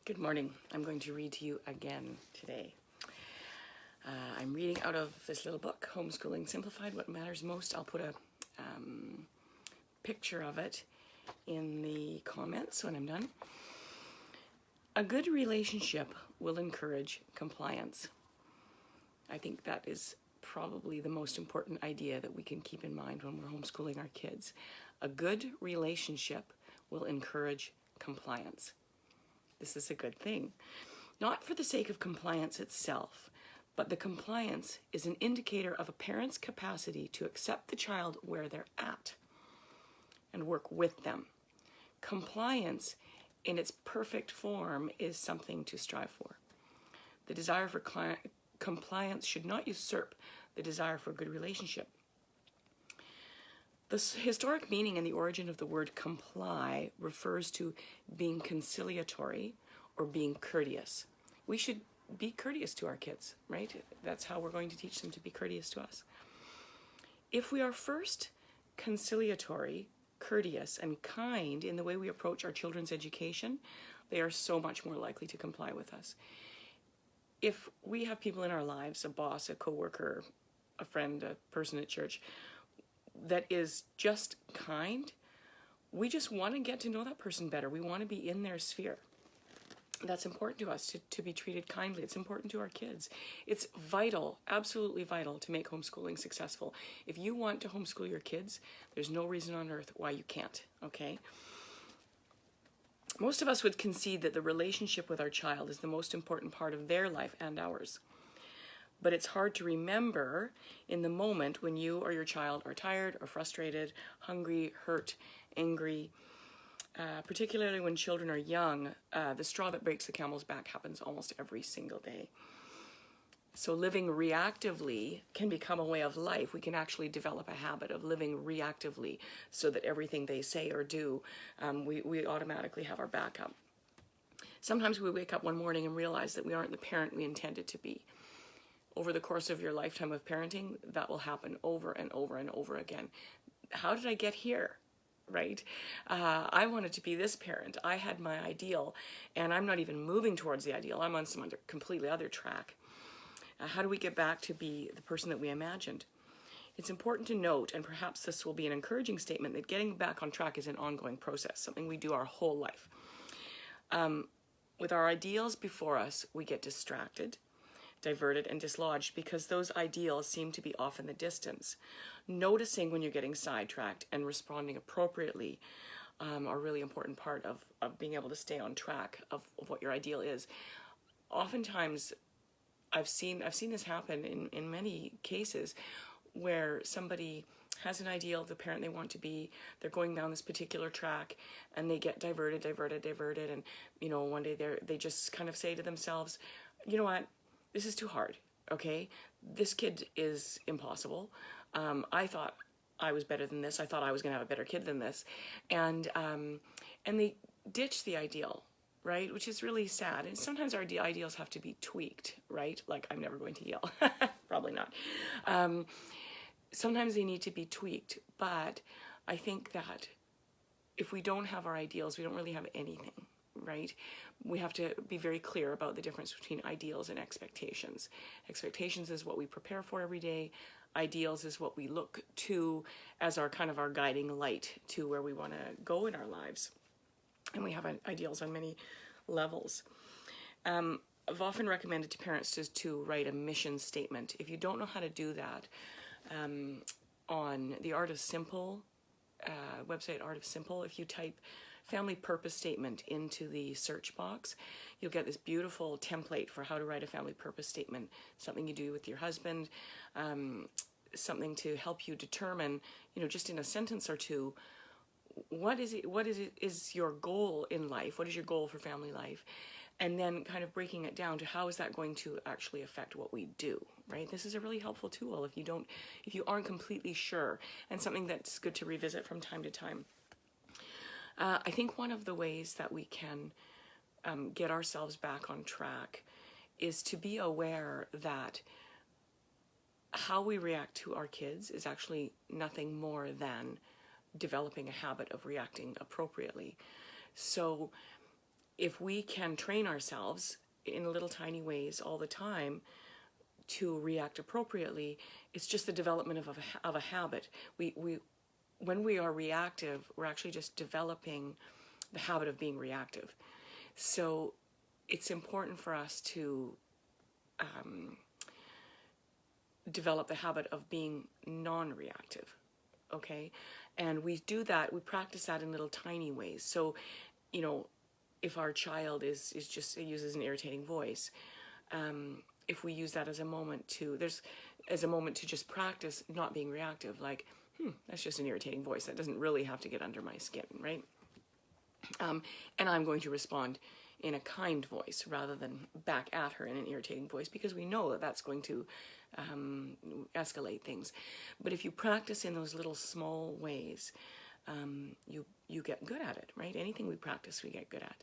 Good morning. I'm going to read to you again today. I'm reading out of this little book, Homeschooling Simplified, What Matters Most. I'll put a picture of it in the comments when I'm done. A good relationship will encourage compliance. I think that is probably the most important idea that we can keep in mind when we're homeschooling our kids. A good relationship will encourage compliance. This is a good thing. Not for the sake of compliance itself, but the compliance is an indicator of a parent's capacity to accept the child where they're at and work with them. Compliance in its perfect form is something to strive for. The desire for compliance should not usurp the desire for a good relationship. The historic meaning and the origin of the word comply refers to being conciliatory or being courteous. We should be courteous to our kids, right? That's how we're going to teach them to be courteous to us. If we are first conciliatory, courteous, and kind in the way we approach our children's education, they are so much more likely to comply with us. If we have people in our lives, a boss, a coworker, a friend, a person at church, that is just kind, we just want to get to know that person better. We want to be in their sphere. That's important to us, to be treated kindly. It's important to our kids. It's vital, absolutely vital, to make homeschooling successful. If you want to homeschool your kids, there's no reason on earth why you can't, okay? Most of us would concede that the relationship with our child is the most important part of their life and ours. But it's hard to remember in the moment when you or your child are tired or frustrated, hungry, hurt, angry. Particularly when children are young, the straw that breaks the camel's back happens almost every single day. So living reactively can become a way of life. We can actually develop a habit of living reactively so that everything they say or do, we automatically have our back up. Sometimes we wake up one morning and realize that we aren't the parent we intended to be. Over the course of your lifetime of parenting, that will happen over and over and over again. How did I get here? Right? I wanted to be this parent. I had my ideal, and I'm not even moving towards the ideal. I'm on some completely other track. How do we get back to be the person that we imagined? It's important to note, and perhaps this will be an encouraging statement, that getting back on track is an ongoing process, something we do our whole life. With our ideals before us, we get distracted, diverted, and dislodged because those ideals seem to be off in the distance. Noticing when you're getting sidetracked and responding appropriately are a really important part of being able to stay on track of what your ideal is. Oftentimes, I've seen this happen in many cases where somebody has an ideal of the parent they want to be, they're going down this particular track, and they get diverted, and one day they just kind of say to themselves, you know what, this is too hard, okay? This kid is impossible. I thought I was better than this. I thought I was going to have a better kid than this. And they ditch the ideal, right? Which is really sad. And sometimes our ideals have to be tweaked, right? Like, I'm never going to yell. Probably not. Sometimes they need to be tweaked. But I think that if we don't have our ideals, we don't really have anything, right? We have to be very clear about the difference between ideals and expectations. Expectations is what we prepare for every day. Ideals is what we look to as our guiding light to where we want to go in our lives. And we have ideals on many levels. I've often recommended to parents to write a mission statement. If you don't know how to do that, on the Art of Simple website, Art of Simple, if you type family purpose statement into the search box, you'll get this beautiful template for how to write a family purpose statement, something you do with your husband, something to help you determine, just in a sentence or two, what is your goal in life? What is your goal for family life? And then kind of breaking it down to how is that going to actually affect what we do, right? This is a really helpful tool if you aren't completely sure, and something that's good to revisit from time to time. I think one of the ways that we can get ourselves back on track is to be aware that how we react to our kids is actually nothing more than developing a habit of reacting appropriately. So if we can train ourselves in little tiny ways all the time to react appropriately, it's just the development of a habit. When we are reactive, we're actually just developing the habit of being reactive. So it's important for us to develop the habit of being non-reactive, okay? And we do that, we practice that in little tiny ways. So, you know, if our child is just uses an irritating voice, if we use that as a moment to just practice not being reactive, like, that's just an irritating voice. That doesn't really have to get under my skin, right? And I'm going to respond in a kind voice rather than back at her in an irritating voice, because we know that that's going to escalate things. But if you practice in those little small ways, you get good at it, right? Anything we practice, we get good at,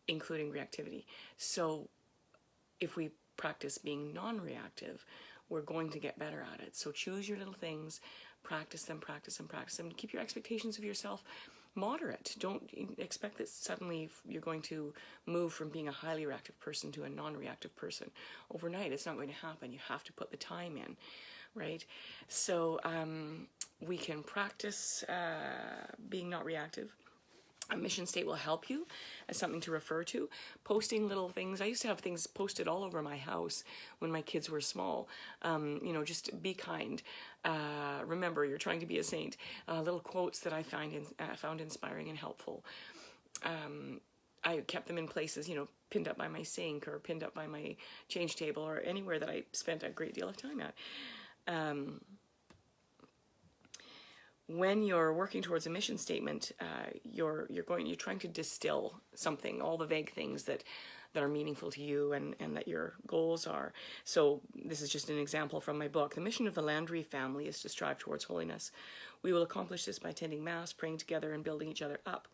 including reactivity. So if we practice being non-reactive, we're going to get better at it. So choose your little things, practice them, practice them, practice them. Keep your expectations of yourself moderate. Don't expect that suddenly you're going to move from being a highly reactive person to a non-reactive person overnight. It's not going to happen. You have to put the time in, right? So we can practice being not reactive. A mission state will help you as something to refer to. Posting little things. I used to have things posted all over my house when my kids were small. You know, just be kind. Remember, you're trying to be a saint. Little quotes that I found inspiring and helpful. I kept them in places, you know, pinned up by my sink or pinned up by my change table or anywhere that I spent a great deal of time at. When you're working towards a mission statement, you're trying to distill something, all the vague things that are meaningful to you and that your goals are. So this is just an example from my book. The mission of the Landry family is to strive towards holiness. We will accomplish this by attending Mass, praying together, and building each other up.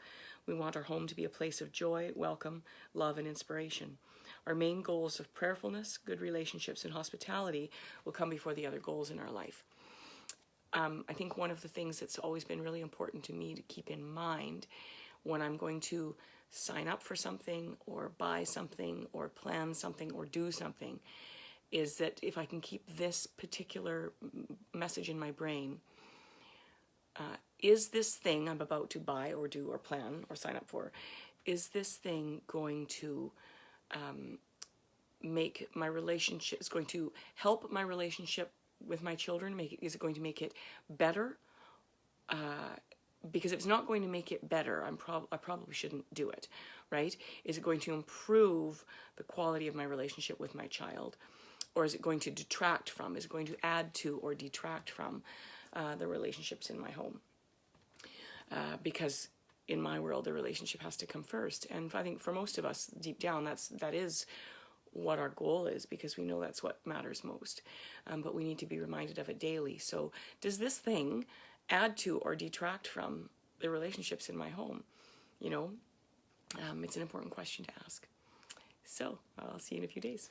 We want our home to be a place of joy, welcome, love, and inspiration. Our main goals of prayerfulness, good relationships, and hospitality will come before the other goals in our life. I think one of the things that's always been really important to me to keep in mind when I'm going to sign up for something or buy something or plan something or do something is that if I can keep this particular message in my brain, is this thing I'm about to buy or do or plan or sign up for, is this thing going to make my relationship, is going to help my relationship with my children? Is it going to make it better? Because if it's not going to make it better, I probably shouldn't do it, right? Is it going to improve the quality of my relationship with my child? Or is it going to detract from, is it going to add to or detract from the relationships in my home? Because in my world, the relationship has to come first. And I think for most of us, deep down, that is what our goal is, because we know that's what matters most. But we need to be reminded of it daily. So does this thing add to or detract from the relationships in my home? You know, it's an important question to ask. So I'll see you in a few days.